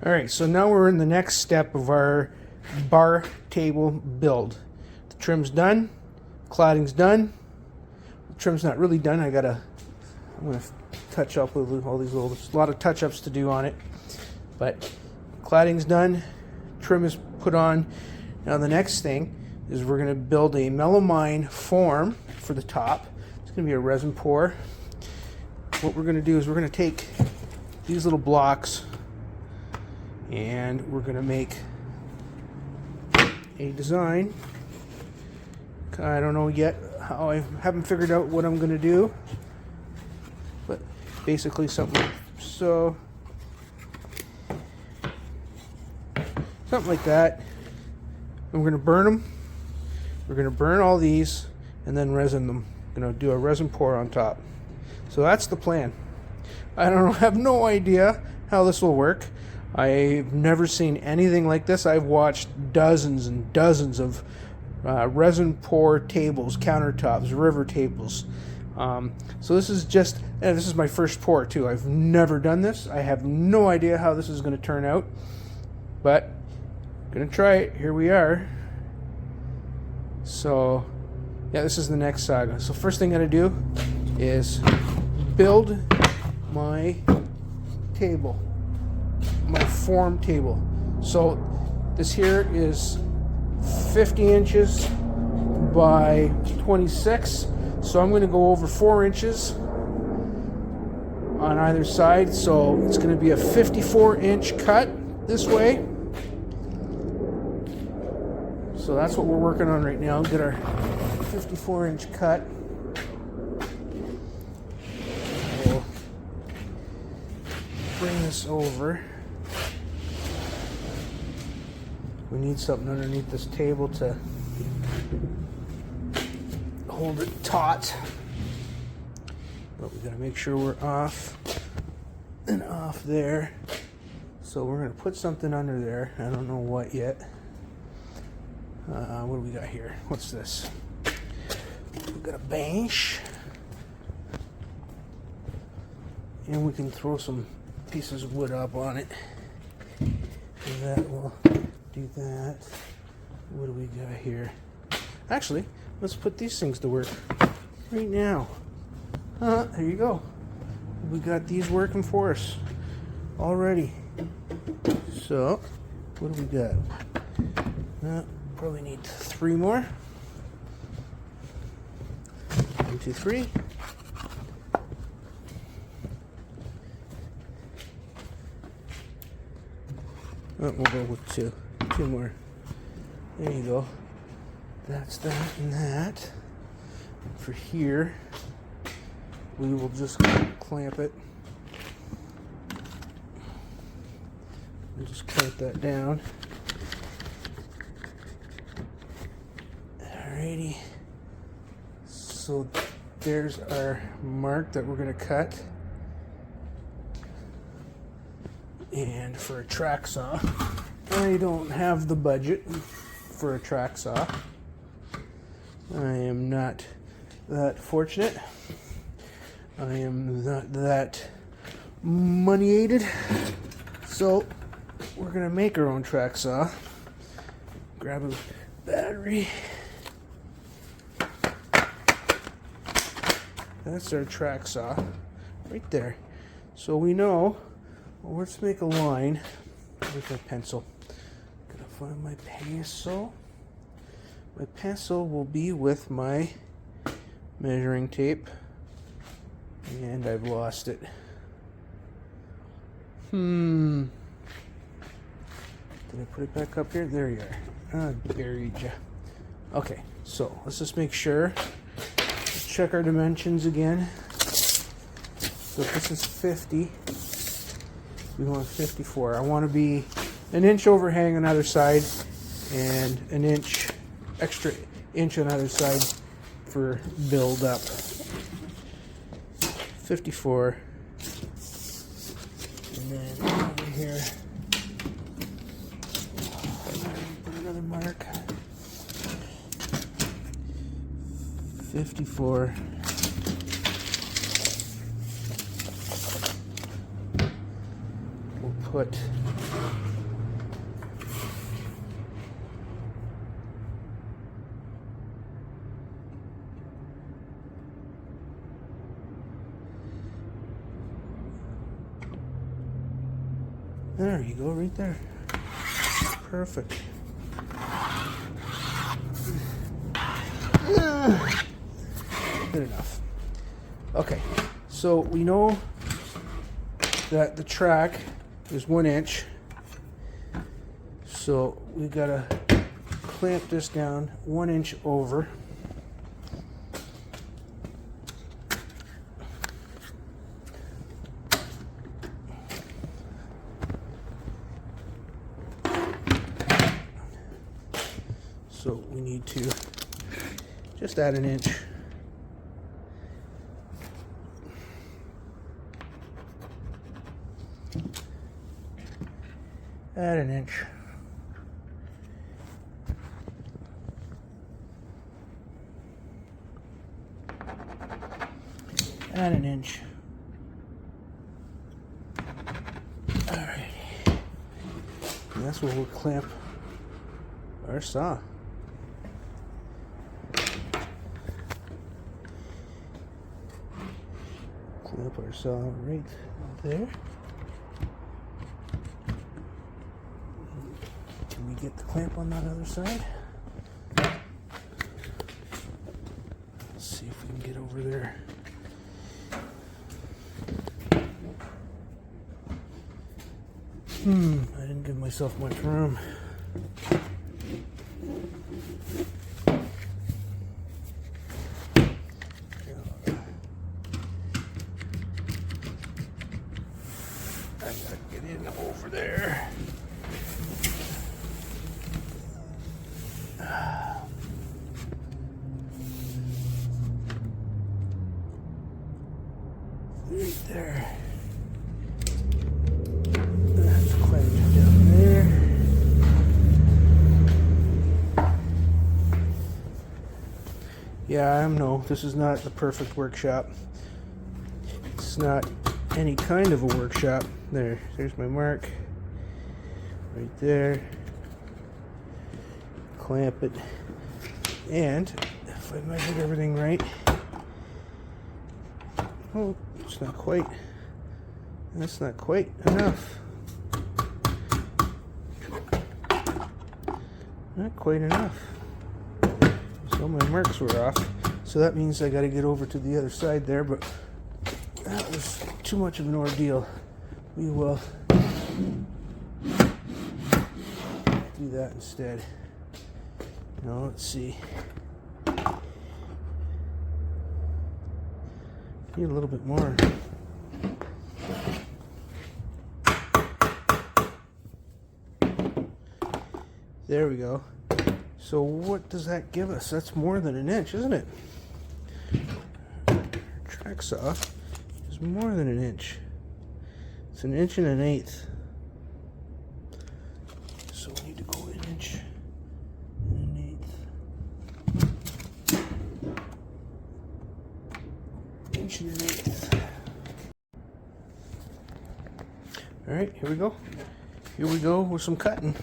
All right, so now we're in the next step of our bar table build. The trim's done, cladding's done. The trim's not really done. I'm gonna touch up with all these little, there's a lot of touch-ups to do on it. But cladding's done, trim is put on. Now the next thing is we're gonna build a melamine form for the top. It's gonna be a resin pour. What we're gonna do is we're gonna take these little blocks and we're going to make a design. I don't know yet how, I haven't figured out what I'm going to do, but basically something like that. And we're going to burn them. We're going to burn all these and then resin them. We're going to do a resin pour on top. So that's the plan. I have no idea how this will work. I've never seen anything like this. I've watched dozens and dozens of resin pour tables, countertops, river tables. So this is this is my first pour too. I've never done this. I have no idea how this is going to turn out, but I'm going to try it. Here we are. So yeah, this is the next saga. So first thing I'm going to do is build my table. My form table. So this here is 50 inches by 26. So I'm going to go over 4 inches on either side. So it's going to be a 54-inch cut this way. So that's what we're working on right now. Get our 54-inch cut. We'll bring this over. We need something underneath this table to hold it taut. But we gotta make sure we're off and off there. So we're gonna put something under there. I don't know what yet. What do we got here? What's this? We've got a bench. And we can throw some pieces of wood up on it. And that will do that. What do we got here? Actually, let's put these things to work right now. There you go. We got these working for us already. So, what do we got? Probably need 3 more. 1, 2, 3. We'll go with 2. 2 more. There you go. That's that and that. For here, we will just clamp it. We'll just clamp that down. Alrighty. So there's our mark that we're going to cut. And for a track saw, I don't have the budget for a track saw. I am not that fortunate. I am not that money-aided. So we're gonna make our own track saw. Grab a battery. That's our track saw right there. So we know. Well, let's make a line with a pencil. Gotta find my pencil. My pencil will be with my measuring tape. And I've lost it. Did I put it back up here? There you are. I buried you. Okay, so let's just make sure. Let's check our dimensions again. So if this is 50. We want 54. I want to be an inch overhang on either side and an extra inch on either side for build up. 54. And then over here, put another mark. 54. We'll put There you go, right there. Perfect. Good enough. Okay, so we know that the track is 1 inch. So we gotta clamp this down 1 inch over. So we need to just add an inch. Add an inch. Add an inch. All right. And that's where we'll clamp our saw. Clamp our saw right there. Can we get the clamp on that other side? Let's see if we can get over there. I didn't give myself much room. I gotta get in over there. Right there. That's clamped down there. Yeah, I know this is not the perfect workshop. It's not any kind of a workshop. There's my mark. Right there. Clamp it. And if I measured everything right, oh, it's not quite. That's not quite enough. Not quite enough. So my marks were off. So that means I got to get over to the other side there, but that was too much of an ordeal. We will do that instead. Now let's see. Need a little bit more. There we go. So what does that give us? That's more than an inch, isn't it? Track saw is more than an inch. It's 1 1/8 inches. So we need to go 1 inch and 1/8. 1 1/8 inches. All right, here we go. Here we go with some cutting.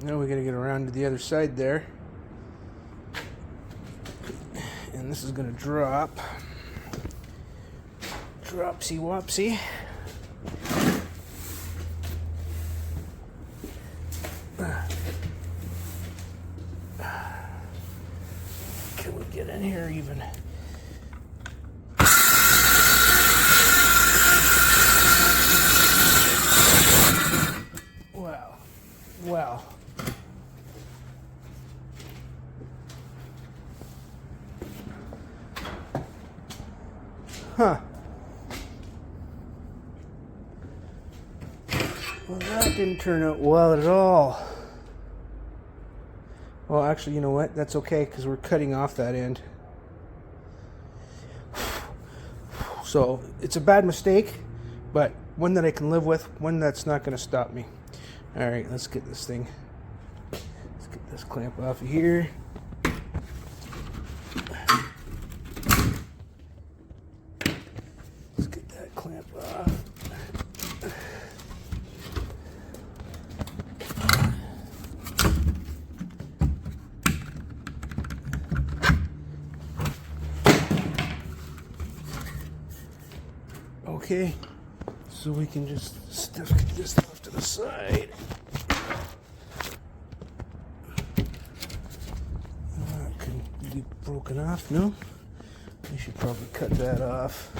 Now we gotta get around to the other side there. And this is gonna drop. Dropsy wopsy. Can we get in here even? Wow. Huh. Well, that didn't turn out well at all. Well, actually, you know what? That's okay, because we're cutting off that end. So, it's a bad mistake, but one that I can live with, one that's not going to stop me. Alright, let's get this thing. Let's get this clamp off of here. Okay, so we can just stuff this off to the side. Could be broken off, no? I should probably cut that off.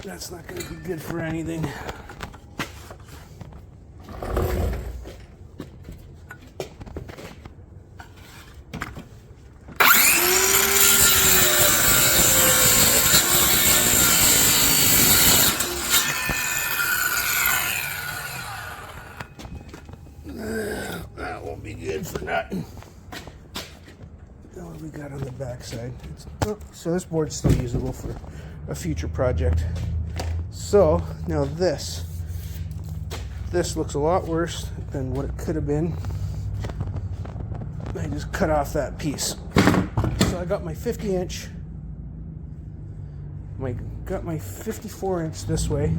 That's not going to be good for anything. That won't be good for nothing. What we got on the back side? So this board's still usable for a future project. So now this looks a lot worse than what it could have been. I just cut off that piece. So I got my 50-inch, got my 54-inch this way.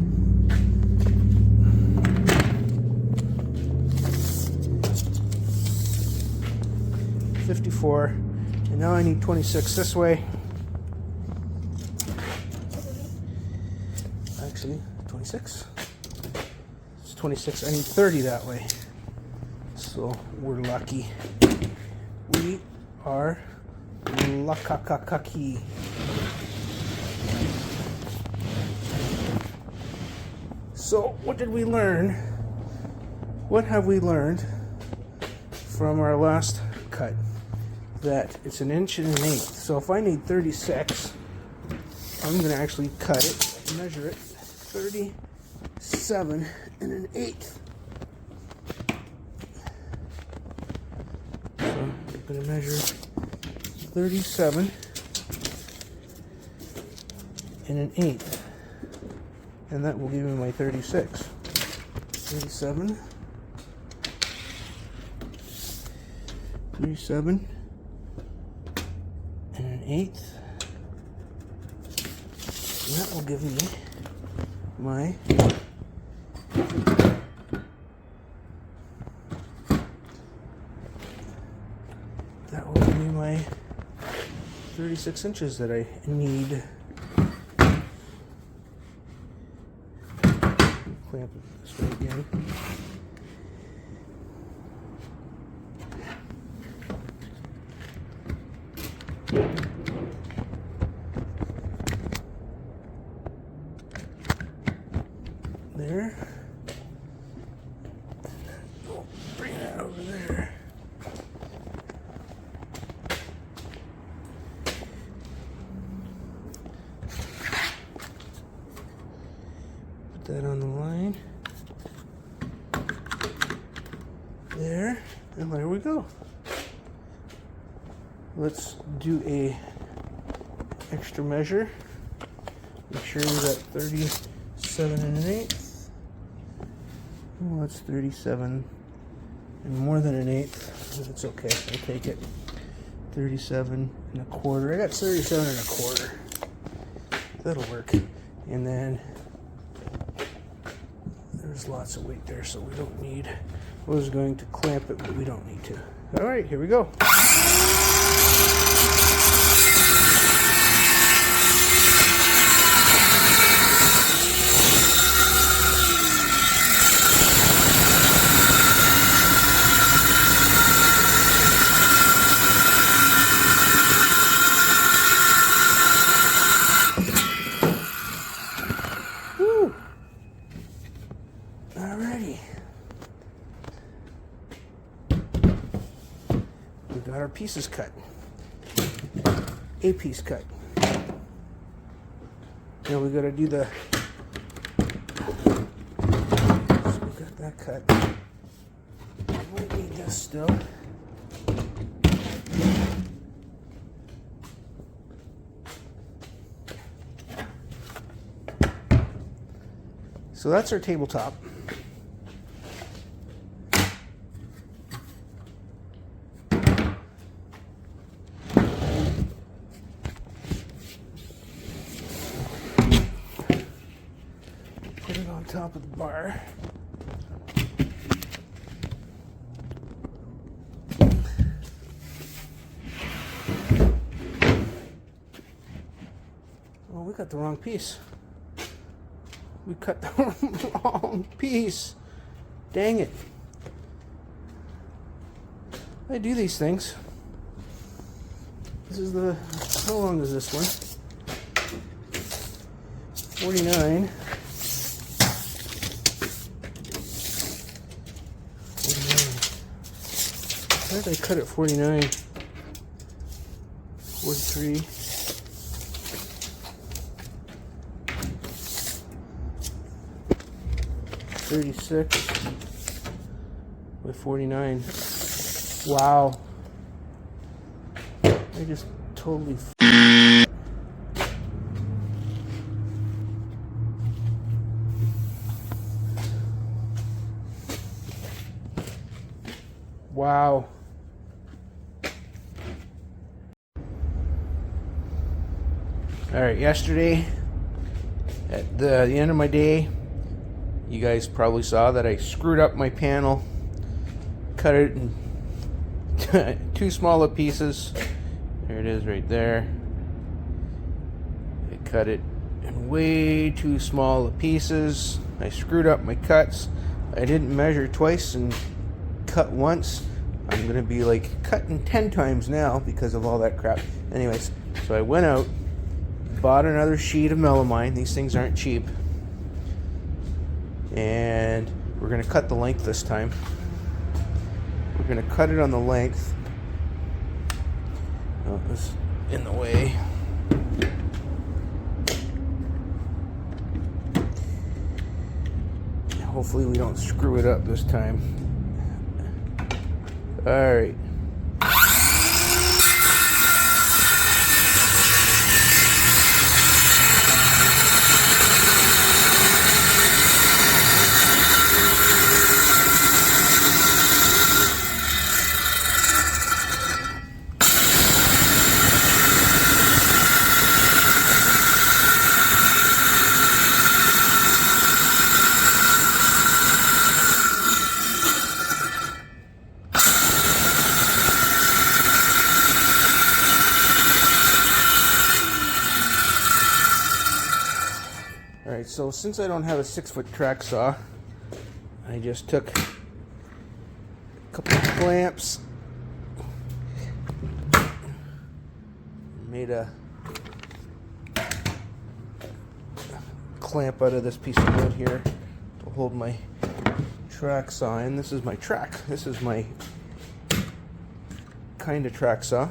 .54, and now I need 26 this way. Actually, 26. It's 26. I need 30 that way. So we're lucky. We are lucky. So what did we learn? What have we learned from our last cut? That it's 1 inch and 1/8. So if I need 36, I'm going to actually cut it, measure it, 37 and 1/8. So I'm going to measure 37 and 1/8, and that will give me my 36. 37 and 1/8, and that will give me my that will give me my 36 inches that I need. Clamp it this way again. There. Oh, bring that over there. Put that on the line. There, and there we go. Let's do a extra measure. Make sure we got 37 and 1/8. Well, that's 37 and more than 1/8. It's okay, I'll take it. 37 and 1/4. I got 37 and 1/4. That'll work. And then there's lots of weight there, so we don't need. I was going to clamp it, but we don't need to. All right, here we go. Alrighty. We got our pieces cut. A piece cut. Now we gotta do the. So we got that cut. We might need this still. So that's our tabletop. Put it on top of the bar. Oh, we got the wrong piece. We cut the wrong piece. Dang it. I do these things. This is the, how long is this one? 49. 49. Why did I cut it 49? 43. 36 with 49. Wow. I just totally wow. All right, yesterday at the end of my day, you guys probably saw that I screwed up my panel, cut it in too small of pieces. There it is right there. I cut it in way too small of pieces. I screwed up my cuts. I didn't measure twice and cut once. I'm gonna be like cutting 10 times now because of all that crap. Anyways, so I went out, bought another sheet of melamine. These things aren't cheap. And we're going to cut the length this time. We're going to cut it on the length. Oh, this is in the way. Hopefully we don't screw it up this time. All right. Alright, so since I don't have a 6-foot track saw, I just took a couple of clamps, made a clamp out of this piece of wood here to hold my track saw in. This is my track. This is my kind of track saw.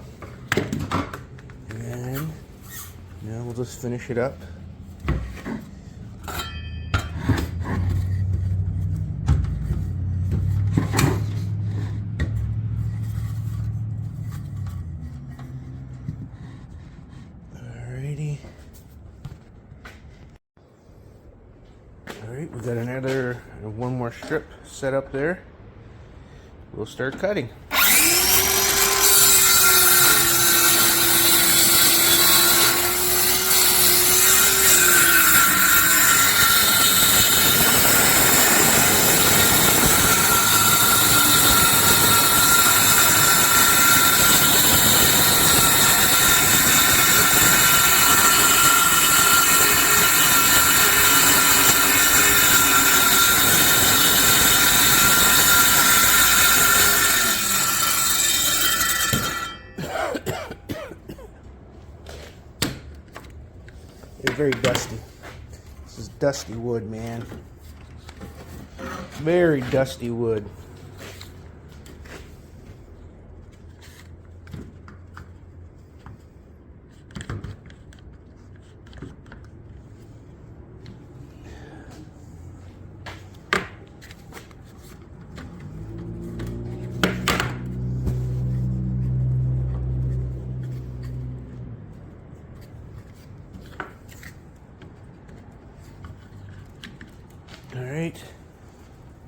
And now we'll just finish it up. Alright, we got one more strip set up there. We'll start cutting. It's very dusty. This is dusty wood, man. Very dusty wood. Alright,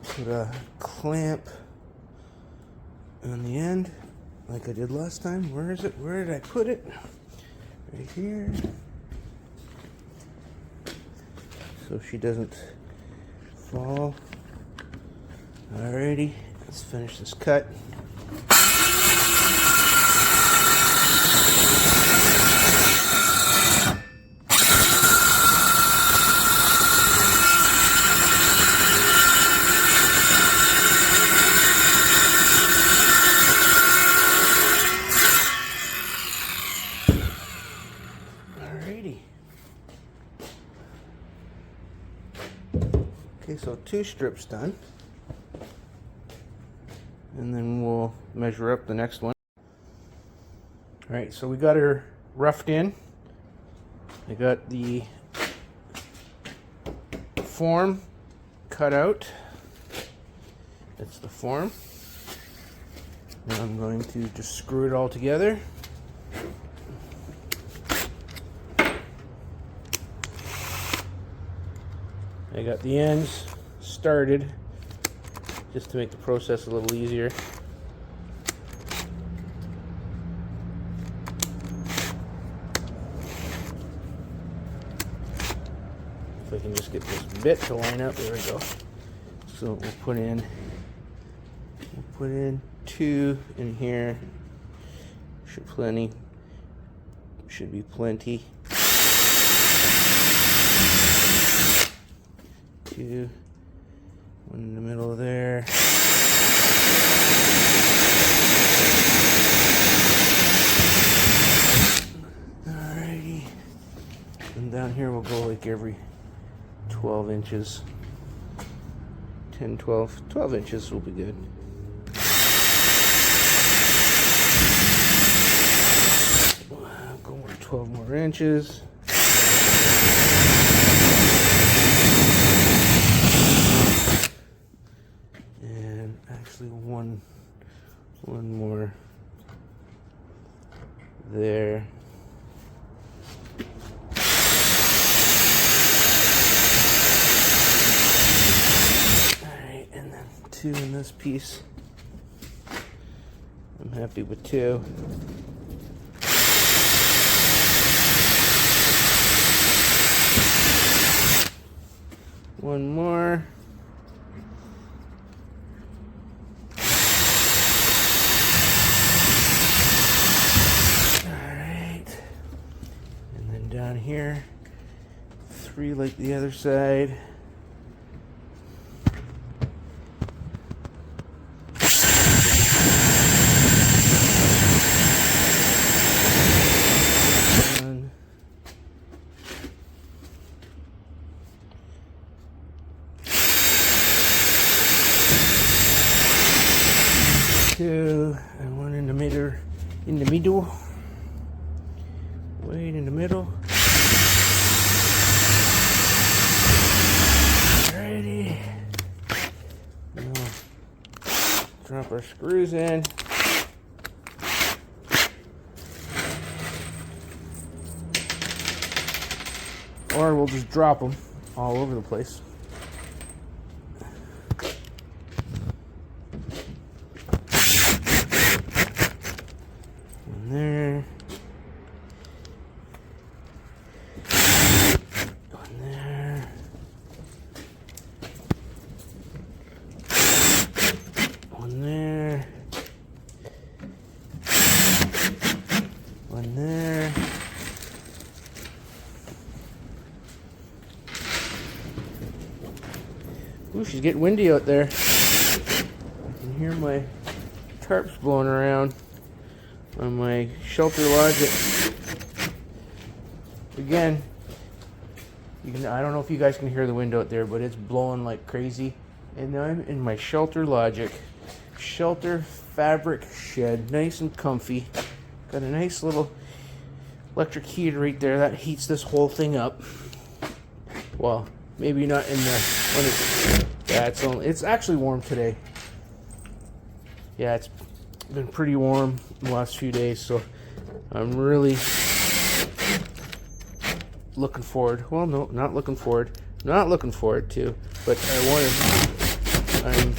put a clamp on the end like I did last time. Where is it? Where did I put it? Right here. So she doesn't fall. Alrighty, let's finish this cut. Alrighty. Okay, so 2 strips done. And then we'll measure up the next one. Alright, so we got her roughed in. I got the form cut out. That's the form. Now I'm going to just screw it all together. I got the ends started just to make the process a little easier. If I can just get this bit to line up, there we go. So we'll put in 2 in here. Should be plenty. 2, 1 in the middle there. Alrighty. And down here we'll go like every 12 inches. 10, 12 inches will be good. Go more 12 more inches. And actually one more there. Alright, and then 2 in this piece. I'm happy with 2. One more. Alright. And then down here, 3 like the other side. And 1 in the middle, right in the middle. Alrighty. Now drop our screws in. Or we'll just drop them all over the place. There. One there. One there. One there. Ooh, she's getting windy out there. I can hear my tarps blowing around on my shelter logic. Again, I don't know if you guys can hear the wind out there, but it's blowing like crazy. And I'm in my shelter logic shelter fabric shed, nice and comfy. Got a nice little electric heater right there that heats this whole thing up. Well, maybe not in the when it's actually warm today. Yeah, it's been pretty warm the last few days, so I'm really looking forward. Well, no, not looking forward to, but I'm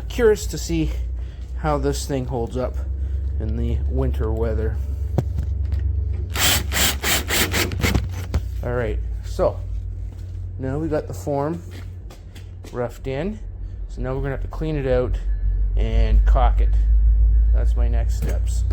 curious to see how this thing holds up in the winter weather. All right, so now we got the form roughed in, so now we're gonna have to clean it out and caulk it. That's my next steps.